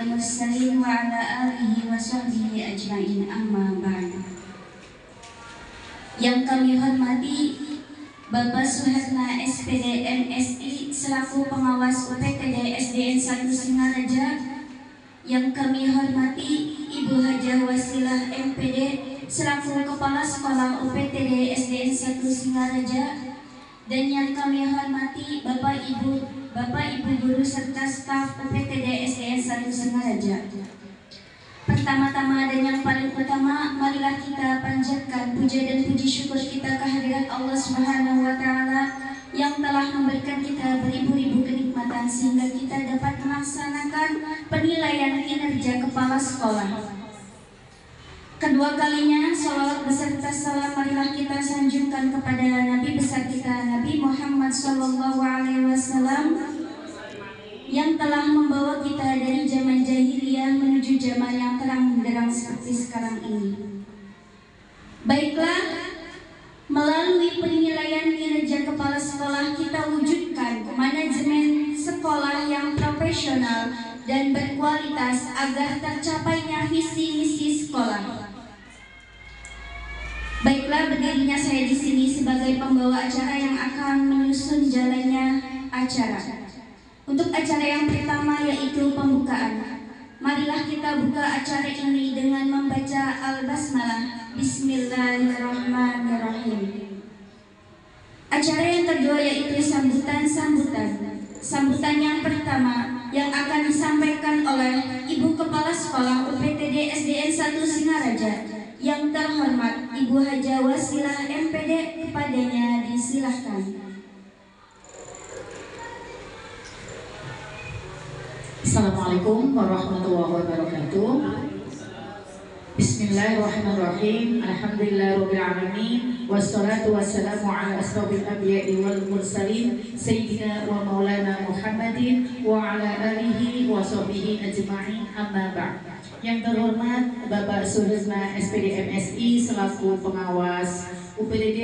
mursalin wa ala alihi wa sahbihi ajma'in, amma ba'd. Yang kami hormati Bapak Suherna SPD MSI selaku pengawas UPTD SDN 1 Singaraja. Yang kami hormati Ibu Hajah Wasilah MPD selaku Kepala Sekolah UPTD SDN 1 Singaraja. Dan yang kami hormati Bapak Ibu guru serta staf UPTD SDN 1 Singaraja. Pertama-tama dan yang paling utama, marilah kita panjatkan puja dan puji syukur kita kehadirat Allah Subhanahu wa Ta'ala yang telah memberikan kita beribu-ribu kenikmatan sehingga kita dapat melaksanakan penilaian kinerja kepala sekolah. Kedua kalinya, sholawat beserta salam marilah kita sanjungkan kepada Nabi besar kita, Nabi Muhammad SAW, yang telah membawa kita dari zaman jahiliyah menuju zaman yang terang benderang seperti sekarang ini. Baiklah, melalui penilaian kinerja kepala sekolah kita wujudkan manajemen sekolah yang profesional dan berkualitas agar tercapainya visi misi sekolah. Baiklah, berdirinya saya di sini sebagai pembawa acara yang akan menyusun jalannya acara. Untuk acara yang pertama yaitu pembukaan. Marilah kita buka acara ini dengan membaca Al-Basmalah. Bismillahirrahmanirrahim. Acara yang kedua yaitu sambutan-sambutan. Sambutan yang pertama yang akan disampaikan oleh Ibu Kepala Sekolah UPTD SDN 1 Singaraja. Yang terhormat Ibu Hajah Wasilah MPD, kepadanya disilahkan. Assalamualaikum warahmatullahi wabarakatuh. Bismillahirrahmanirrahim. Alhamdulillahirabbil alamin. Wassalatu wassalamu ala asrofil anbiya'i wal mursalin sayyidina wa maulana Muhammadin wa ala alihi wa sahbihi ajma'in, amma ba'd. Yang terhormat Bapak Suherna SPD MSI selaku pengawas UPTD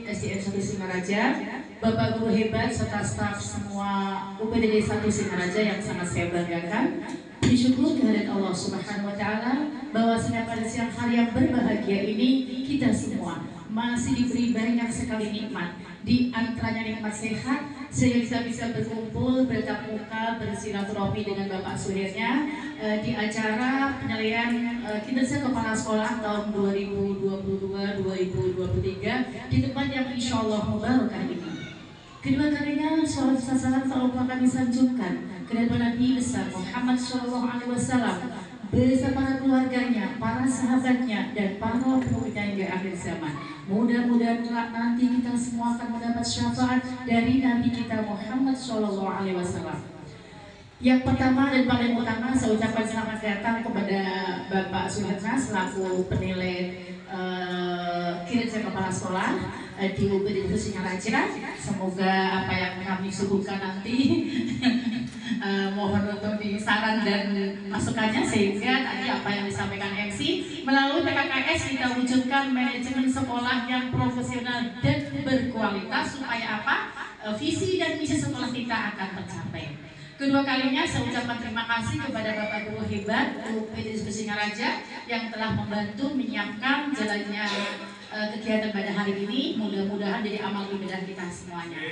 SDN 1 Singaraja, Bapak guru hebat serta staf semua UPTD 1 Singaraja yang sangat saya banggakan. Bersyukur kehadirat Allah Subhanahu wa Ta'ala bahwasanya pada siang hari yang berbahagia ini kita semua masih diberi banyak sekali nikmat. Di antaranya nikmat sehat, sehingga bisa berkumpul, bertatap muka, bersilaturahmi dengan Bapak Suhernya di acara penilaian kinerja kepala sekolah tahun 2022-2023 di tempat yang insya Allah mubarakah ini. Kedua kalinya sholawat salam telah kami sanjungkan kepada Nabi besar Muhammad SAW beserta para keluarganya, para sahabatnya, dan para pengikutnya hingga akhir zaman. Mudah-mudahan nanti kita semua akan mendapat syafaat dari Nabi kita Muhammad SAW. Yang pertama dan paling utama, saya ucapkan selamat datang kepada Bapak Suherna selaku penilai kinerja kepala sekolah di UPTD Singaraja. Semoga apa yang kami suguhkan nanti mohon untuk disaran dan masukannya sehingga tadi apa yang disampaikan MC melalui PKKS kita wujudkan manajemen sekolah yang profesional dan berkualitas supaya apa? Visi dan misi sekolah kita akan tercapai. Kedua kalinya saya ucapkan terima kasih kepada Bapak Guru hebat UPTD Singaraja yang telah membantu menyiapkan jalannya kegiatan pada hari ini. Mudah-mudahan jadi amal ibadah kita semuanya.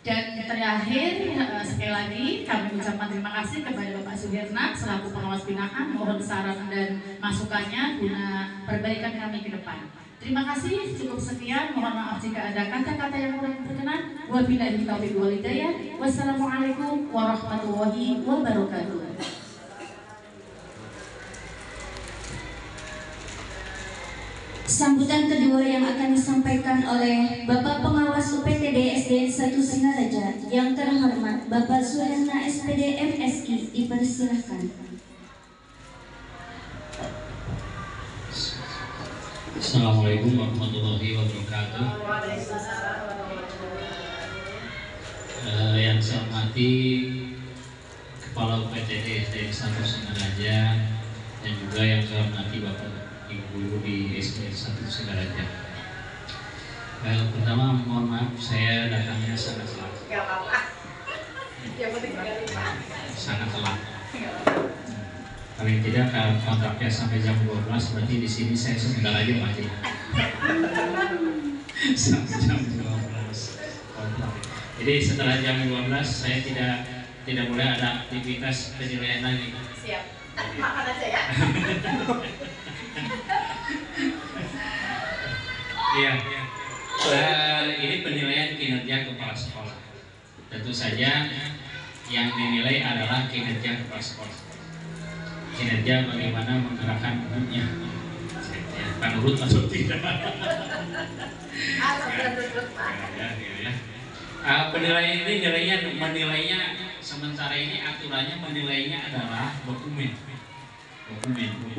Dan terakhir sekali lagi kami ucapkan terima kasih kepada Bapak Suherna selaku pengawas binaan. Mohon saran dan masukannya guna perbaikan kami ke depan. Terima kasih, cukup sekian. Mohon maaf jika ada kata-kata yang kurang berkenan. Wabillahi taufiq wal hidayah. Wassalamualaikum warahmatullahi wabarakatuh. Sambutan kedua yang akan disampaikan oleh Bapak Pengawas UPTD SDN 1 Singaraja yang terhormat Bapak Suherna SPD MSI, dipersilahkan. Assalamualaikum warahmatullahi wabarakatuh. Yang saya hormati Kepala UPTD SDN 1 Singaraja dan juga yang saya hormati Bapak Ibu Guru di SDN 1 Singaraja. Pertama mohon maaf saya datangnya sangat telat. Sangat telat. Paling tidak kalau kontraknya sampai jam 12, berarti di sini saya sebentar lagi mati. Sampai jam 12 kontrak. Jadi setelah jam 12 saya tidak boleh ada aktivitas penilaian lagi. Siap. Makan aja ya. Iya. Ini penilaian kinerja kepala sekolah. Tentu saja yang dinilai adalah kinerja kepala sekolah. Kinerja bagaimana menggerakkan umumnya. Kan urut atau tidak? Penilaian ini menilainya sementara ini aturannya menilainya adalah dokumen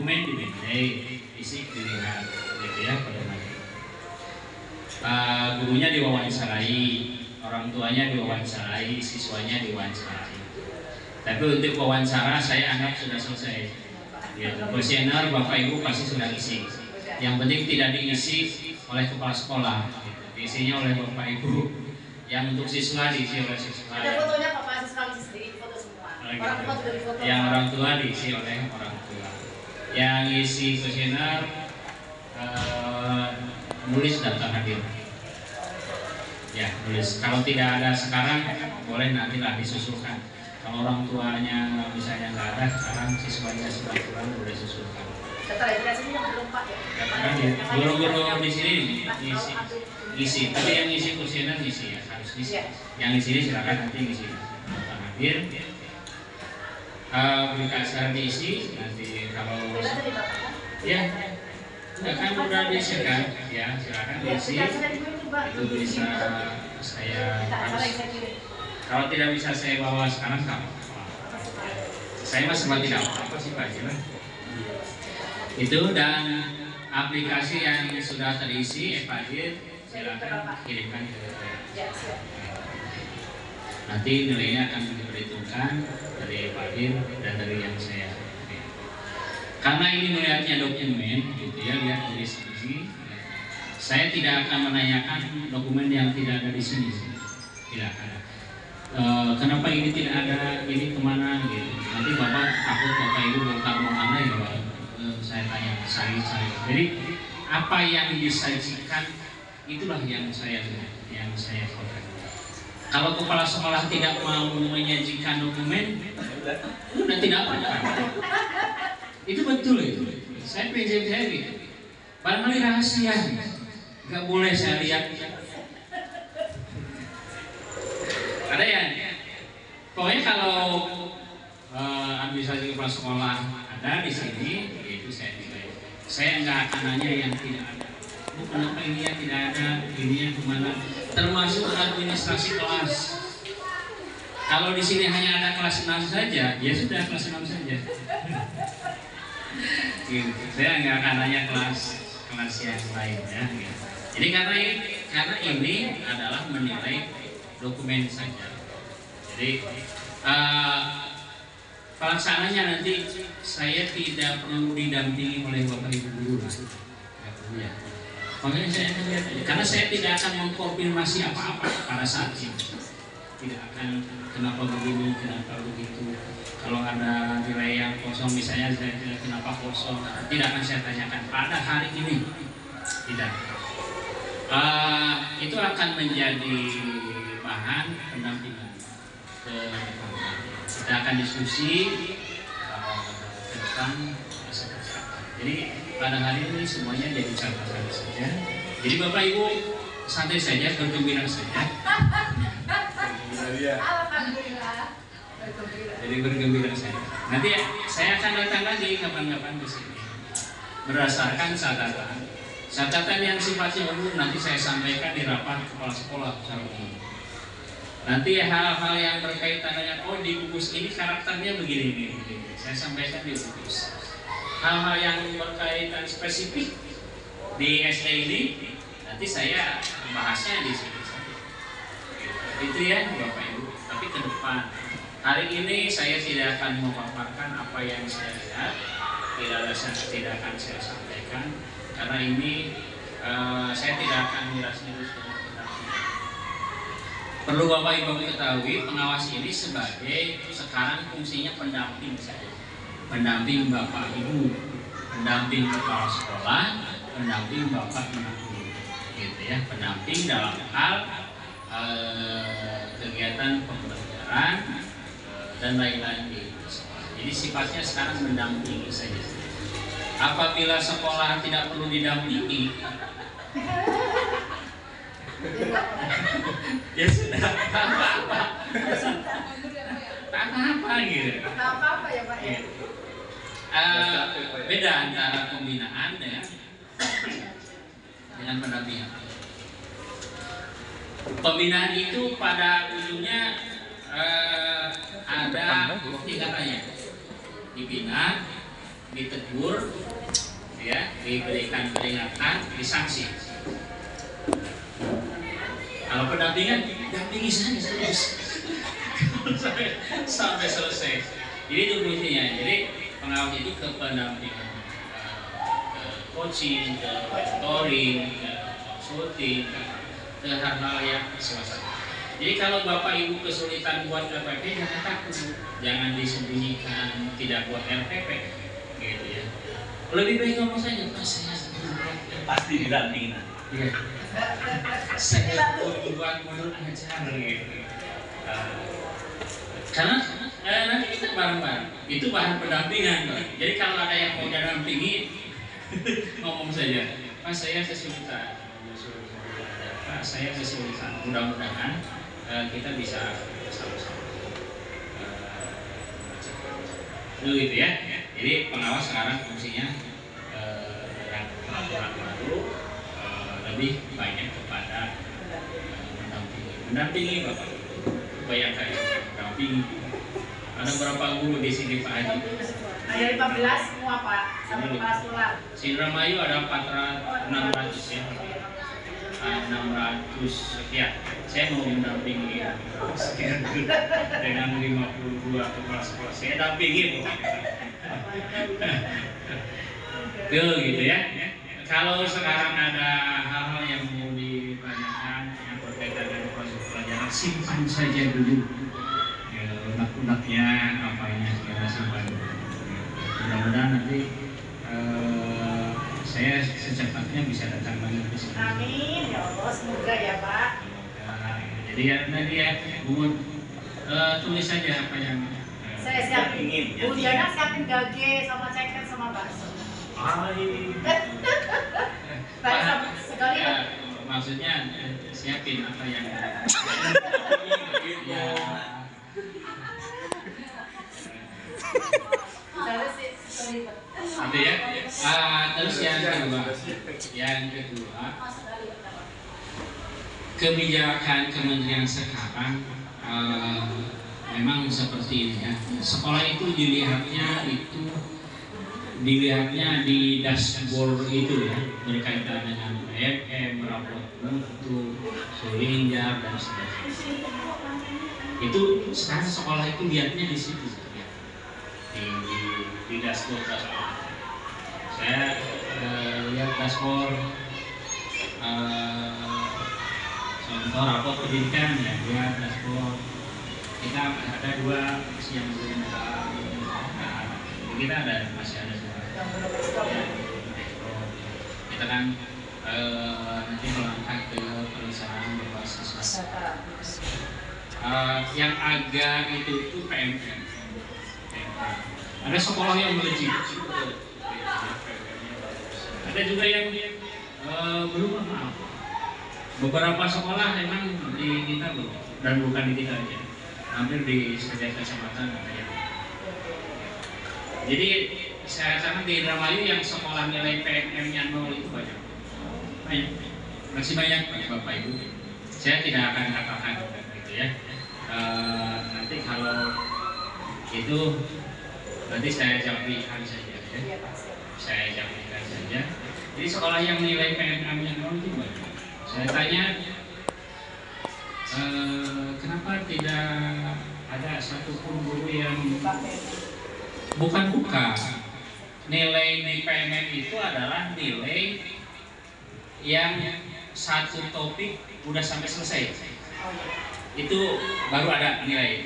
dinilai, isi dilihat, gitu ya pada materi. Gurunya diwawancarai, orang tuanya diwawancarai, siswanya diwawancarai. Tapi untuk wawancara saya anggap sudah selesai. Ya, kuesioner Bapak Ibu pasti sudah isi. Yang penting tidak diisi oleh kepala sekolah, gitu. Diisinya oleh Bapak Ibu. Yang untuk siswa diisi oleh siswa. Ada fotonya Bapak siswa sendiri, foto semua. Orang tua juga difoto. Yang orang tua diisi oleh orang tua. Yang isi kuesioner nulis daftar hadir. Ya, nulis. Kalau tidak ada sekarang, boleh nantilah disusulkan. Kalau orang tuanya misalnya nggak ada, sekarang siswanya sudah kurang, boleh susulkan. Daftar registrasinya belum Pak ya? Guru-guru di sini isi. Tapi yang isi kuesioner isi ya, harus isi. Yang di sini silakan nanti isi. Daftar hadir. Berkas diisi nanti kalau ya. Enggak kan udah diisikan ya, silakan diisi. Itu bisa saya harus. Kalau tidak bisa saya bawa sekarang nggak apa-apa. Saya mah sempat tidak apa-apa sih Pak Jila. Itu dan aplikasi yang sudah terisi Evadir silakan kirimkan ke saya. Nanti nilainya akan diperhitungkan dari Evadir dan dari yang saya. Karena ini melihatnya dokumen, gitu ya, lihat dari sini. Saya tidak akan menanyakan dokumen yang tidak ada di sini, tidak ada. Kenapa ini tidak ada, ini kemana gitu. Nanti Bapak Ibu bongkar mana ya Pak? Saya tanya sari. Jadi apa yang disajikan itulah yang saya fotokan. Kalau kepala sekolah tidak mau menyajikan dokumen, udah tidak apa-apa. Itu betul itu. Saya pinjam saya gitu. Barangkali rahasia, nggak boleh saya lihat. Ada ya, pokoknya kalau administrasi kepala sekolah ada di sini, yaitu saya nilai. Saya nggak akan nanya yang tidak ada. Kenapa ini yang tidak ada, ini yang kemana? Termasuk administrasi kelas. Kalau di sini hanya ada kelas 6 saja, ya sudah kelas 6 saja. Gitu. Saya nggak akan nanya kelas yang lainnya. Gitu. Jadi karena ini adalah menilai dokumen saja. Jadi pelaksananya nanti saya tidak perlu didampingi oleh Bapak Ibu guru, nggak perlu ya. Makanya saya akan lihat aja. Karena saya tidak akan mengkonfirmasi apa-apa pada saat ini. Tidak akan kenapa begini, kenapa begitu. Kalau ada nilai yang kosong misalnya saya tidak kenapa kosong, tidak akan saya tanyakan pada hari ini. Tidak. Itu akan menjadi bahan pendampingan ke depan. Kita akan diskusi ke depan. Jadi pada hari ini semuanya jadi catatan saja. Jadi Bapak Ibu santai saja, bergembira saja. Alhamdulillah. Jadi bergembira saja. Nanti saya akan datang lagi kapan-kapan ke sini. Berdasarkan catatan yang sifatnya umum nanti saya sampaikan di rapat kepala sekolah secara umum. Nanti hal-hal yang berkaitan dengan di gugus ini karakternya begini. Saya sampaikan di gugus. Hal-hal yang berkaitan spesifik di SD ini nanti saya membahasnya di sini saja. Itu ya Bapak Ibu. Tapi ke depan hari ini saya tidak akan memaparkan apa yang saya lihat, tidak akan saya sampaikan karena ini saya tidak akan miras-miras dengan pendamping. Perlu Bapak Ibu ketahui pengawas ini sebagai sekarang fungsinya pendamping saja. pendamping bapak ibu, pendamping kepala sekolah, pendamping bapak ibu, gitu ya, pendamping dalam hal kegiatan pembelajaran dan lain-lain di sekolah. Jadi sifatnya sekarang mendampingi saja. Apabila sekolah tidak perlu didampingi, ya sudah, tak apa-apa gitu. Tak apa-apa ya Pak ya. Beda antara pembinaan dengan pendampingan. Pembinaan itu pada ujungnya ada tingkatannya, dibina, ditegur, ya, diberikan peringatan, disanksi. Kalau pendampingan, dampingi saja terus sampai selesai. Jadi itu fungsinya. Jadi pengawas itu ke pendampingan, ke coaching, ke mentoring, ke consulting, ke hal-hal yang suasana. Jadi kalau bapak ibu kesulitan buat LPP, jangan takut, jangan disembunyikan, tidak buat LPP, gitu ya. Lebih baik ngomong saja, Pak, saya pasti didampingin. Iya. Saya buat menurut ajar gitu. Karena nanti kita bareng-bareng. Itu bahan pendampingan. Jadi kalau ada yang mau dampingi, ngomong saja, Pak, saya kesulitan. Pak, saya kesulitan. Mudah-mudahan kita bisa sama-sama. Dulu itu ya. Jadi pengawas sekarang fungsinya yang peraturan baru lebih banyak kepada mendampingi Bapak. Bayangkan mendampingi. Ada berapa guru di sini Pak Haji? Ada 15 semua Pak, sampai kepala sekolah. Indramayu ada 600 ya. 600 sekian. Saya mau mendampingi sekian dengan 52 kepala sekolah. Saya dampingi Tuh gitu ya. Kalau sekarang ada hal-hal yang mau ditanyakan yang berkaitan dengan proses pelajaran, simpan saja dulu. Unek-uneknya, apanya segala simpan. Mudah-mudahan nanti saya secepatnya bisa datang lagi ke sini. Amin ya Allah, semoga ya Pak. Jadi ya nanti ya, Bung tulis saja apa yang Saya siapin. Bu Diana siapin gage sama ceker sama bakso. Banyak sekali ya, maksudnya siapin apa yang ya. Itu ya. Terus yang kedua, kebijakan kementerian sekarang memang seperti ini ya. Sekolah itu dilihatnya di dashboard itu ya, berkaitan dengan BMM, raport mutu, Sulinjar dan sebagainya. Itu sekarang sekolah itu lihatnya di situ ya. Di dashboard. Saya lihat dashboard contoh raport pendidikan ya, lihat dashboard. Kita ada 2 yang belum kita masih ada 2 ya, kita kan nanti melangkah ke perusahaan berbasis wisata. Yang agak itu PMM. Ada sekolah yang melejit, ada juga yang belum maaf. Beberapa sekolah memang di kita belum, dan bukan di kita aja, hampir di setiap kecamatan ada yang. Jadi saya katakan di Indramayu yang sekolah nilai PMM-nya 0 itu banyak, masih banyak Bapak Ibu. Saya tidak akan katakan gitu ya. Nanti kalau itu nanti saya jawabkan saja ya. Saya jawabkan saja. Jadi sekolah yang nilai PMM-nya 0 itu banyak. Saya tanya, kenapa tidak ada satupun guru yang buka nilai di PMM itu adalah nilai yang satu topik udah sampai selesai. Itu baru ada nilai.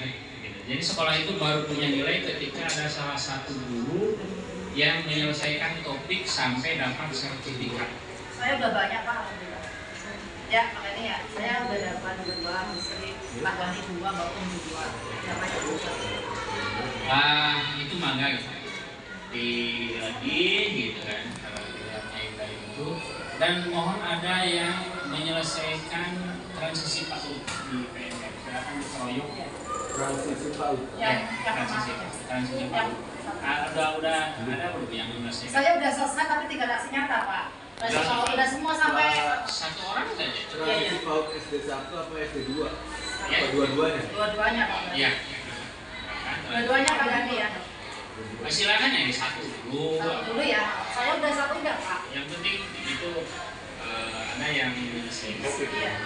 Jadi sekolah itu baru punya nilai ketika ada salah satu guru yang menyelesaikan topik sampai dapat sertifikat. Saya udah banyak Pak, alhamdulillah. Ya makanya ya, saya udah dapat 2, mesti tambah 2 baru 2. Dapat 2. Itu mangga gitu. Di lagi gitu kan, kalau dilihatnya dari itu. Dan mohon ada yang menyelesaikan transisi PAUD di PNM. Silakan dikeroyok. Transisi PAUD. Transisi PAUD. Udah ada belum yang menyelesaikan? Saya udah selesai tapi tinggal aksi nyata Pak. Udah semua sampai satu orang saja. Transisi PAUD SD 1 apa SD 2? Ya. Apa dua-duanya? dua-duanya Pak. Iya. Dua-duanya Pak ganti ya. Silakan ya satu dulu. Satu dulu ya. Saya udah satu enggak Pak. Yang penting itu ada yang menyelesaikan. Iya.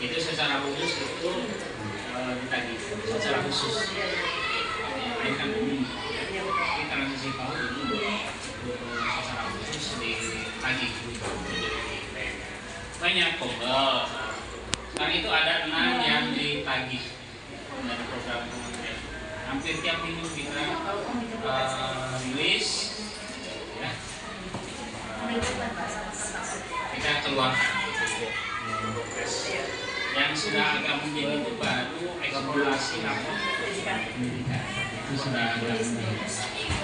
Itu secara khusus itu ditagih secara khusus. Ini kan umum. Tapi transisi PAUD itu secara khusus ditagih. Banyak kok. Sekarang itu ada 6 yang ditagih dari program kementerian. Hampir tiap minggu kita rilis, ya. Kita keluarkan yang sudah agak mungkin itu baru eksplorasi rapor pendidikan. Itu sudah agak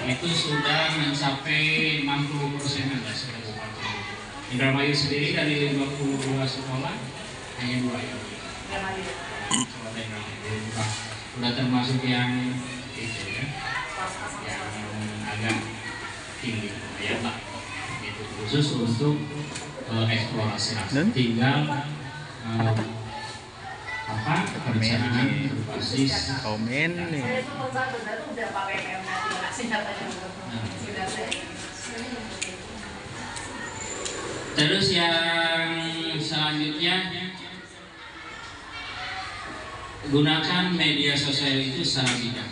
itu sudah mencapai 60% ada sekarang. Indramayu sendiri dari 22 sekolah hanya 2 ya. Sekolah Indramayu udah termasuk yang itu ya, yang agak tinggi ya Pak. Itu khusus untuk eksplorasi. Tinggal perencanaan berbasis komen nih. Saya itu udah pakai KM-nya tinggal aksi nyatanya. Sudah saya. Terus yang selanjutnya, gunakan media sosial itu secara bijak.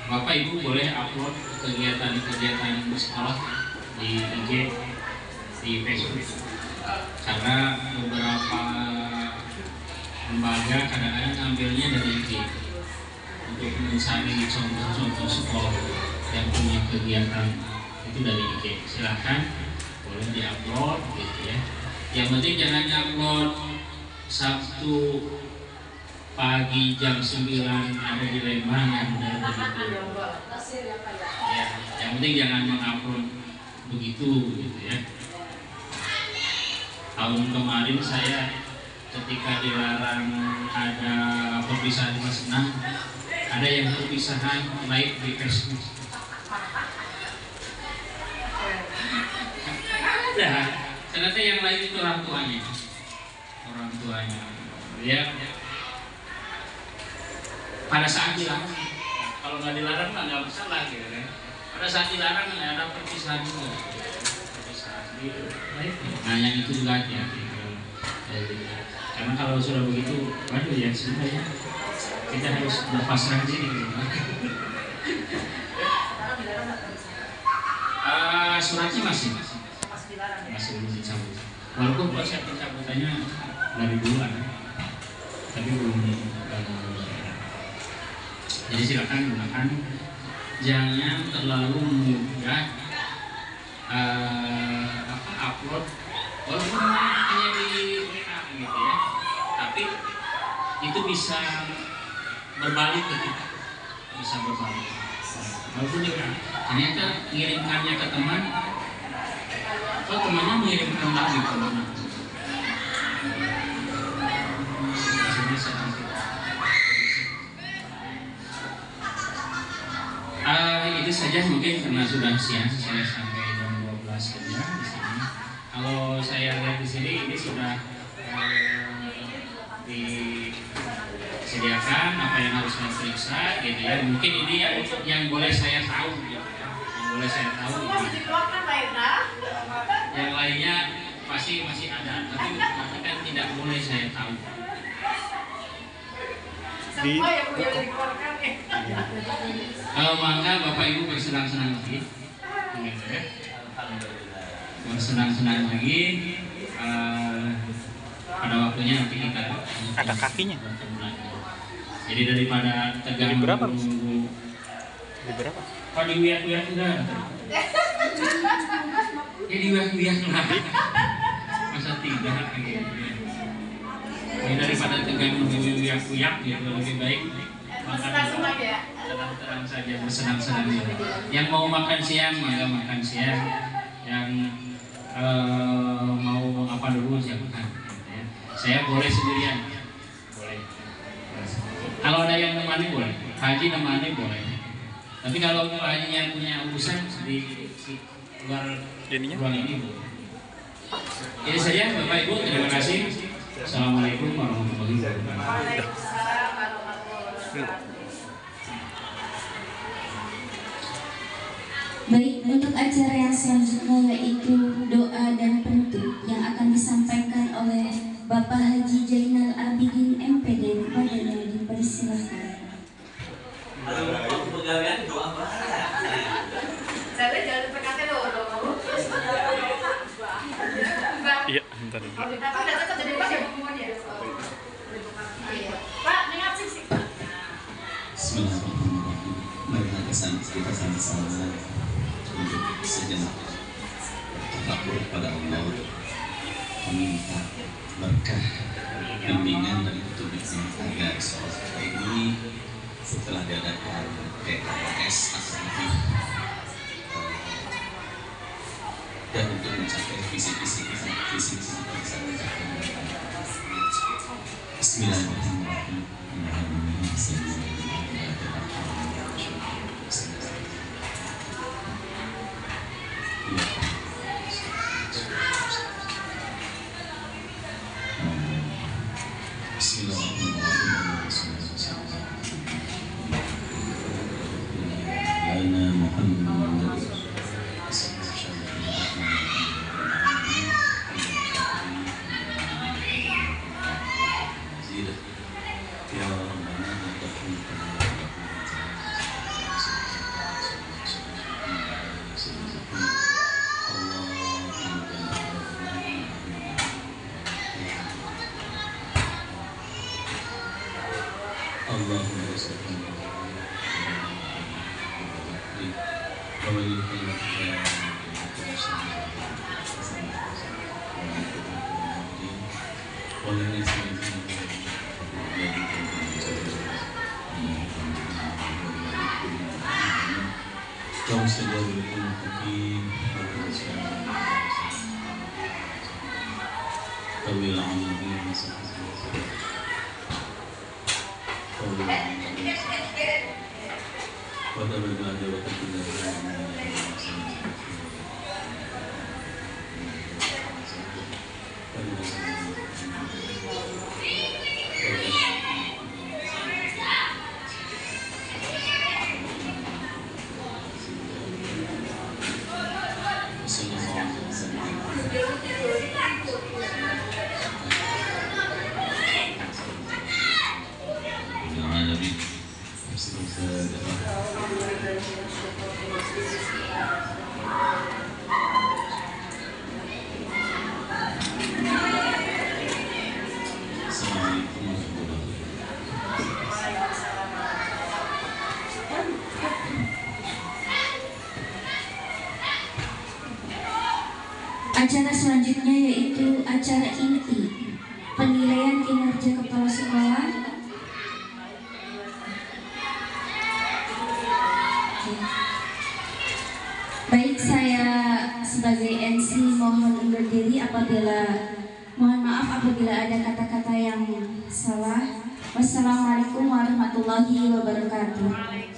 Bapak Ibu boleh upload kegiatan-kegiatan sekolah di IG, di Facebook. Karena beberapa lembaga kadang-kadang ngambilnya dari IG untuk mencari contoh-contoh sekolah yang punya kegiatan itu dari IG. Silahkan boleh diupload gitu ya. Yang penting jangan upload Sabtu pagi jam 9 ada di Lembang yang benar begitu. Ya, yang penting jangan mengupload begitu gitu ya. Tahun kemarin saya ketika dilarang ada perpisahan senang, ada yang perpisahan live di Facebook. Ada, ternyata yang lain itu orang tuanya. Ya. Pada saat dilarang, kalau nggak dilarang nggak masalah gitu kan. Pada saat dilarang ada perpisahan juga. Nah yang itu juga hati-hati. Karena kalau sudah begitu, waduh ya sudah ya, kita harus berpasrah diri. Suratnya masih belum dicabut. Walaupun proses pencabutannya dari bulan, tapi belum. Jadi silakan gunakan, jangan terlalu mudah upload walaupun hanya di WA gitu ya, tapi itu bisa berbalik ke kita, walaupun juga ternyata mengirimkannya ke teman, temannya mengirimkan lagi ke teman. Itu saja mungkin karena sudah siang, saya sampai jam 12 kerja di sini. Kalau saya lihat di sini ini sudah disediakan apa yang harus saya periksa gitu ya. Mungkin ini yang boleh saya tahu gitu ya. Yang boleh saya tahu gitu. Yang lainnya pasti masih ada, tapi kan tidak boleh saya tahu. Semua yang boleh dikeluarkan Maka Bapak Ibu bersenang-senang lagi, gitu ya. Bersenang-senang lagi. pada waktunya nanti kita Ada kakinya. bertemu lagi. Jadi daripada tegang Jadi berapa, Mas? menunggu, Di berapa? kok diwiak-wiak enggak? Ya diwiak-wiak lah. Masa tidak gitu. Jadi daripada tegang menunggu wiak-wiak gitu, lebih baik makan Langsung aja ya. tenang-tenang saja, bersenang-senang gitu. Yang mau makan siang maka makan siang, yang mau apa dulu silakan. Ya. Saya boleh sendirian, boleh. Kalau ada yang nemani boleh, haji nemani boleh. Tapi kalau hajinya punya urusan di luar ruang ini boleh. Ini saja Bapak Ibu, terima kasih. Assalamualaikum warahmatullahi wabarakatuh. Waalaikumsalam warahmatullahi wabarakatuh. Baik, untuk acara yang selanjutnya yaitu doa dan penutup yang akan disampaikan oleh Bapak Haji Jainal Abidin MPD, kepadanya dipersilahkan. Waktu pegawaian doa bareng. Saya jangan PKT loh. Iya, bentar. Tapi udah cocok jadi pas ya pengumumannya. Pak, dengar sih. Bismillahirrahmanirrahim. Marilah kita sama-sama untuk sejenak bertafakkur kepada Allah, meminta berkah bimbingan dan petunjuknya agar sholat kita ini setelah diadakan PKS aktif dan untuk mencapai visi-visi kita bisa mencapai. Bismillahirrahmanirrahim. Acara selanjutnya yaitu acara inti penilaian kinerja kepala sekolah. Baik, saya sebagai MC mohon undur diri mohon maaf apabila ada kata-kata yang salah. Wassalamualaikum warahmatullahi wabarakatuh.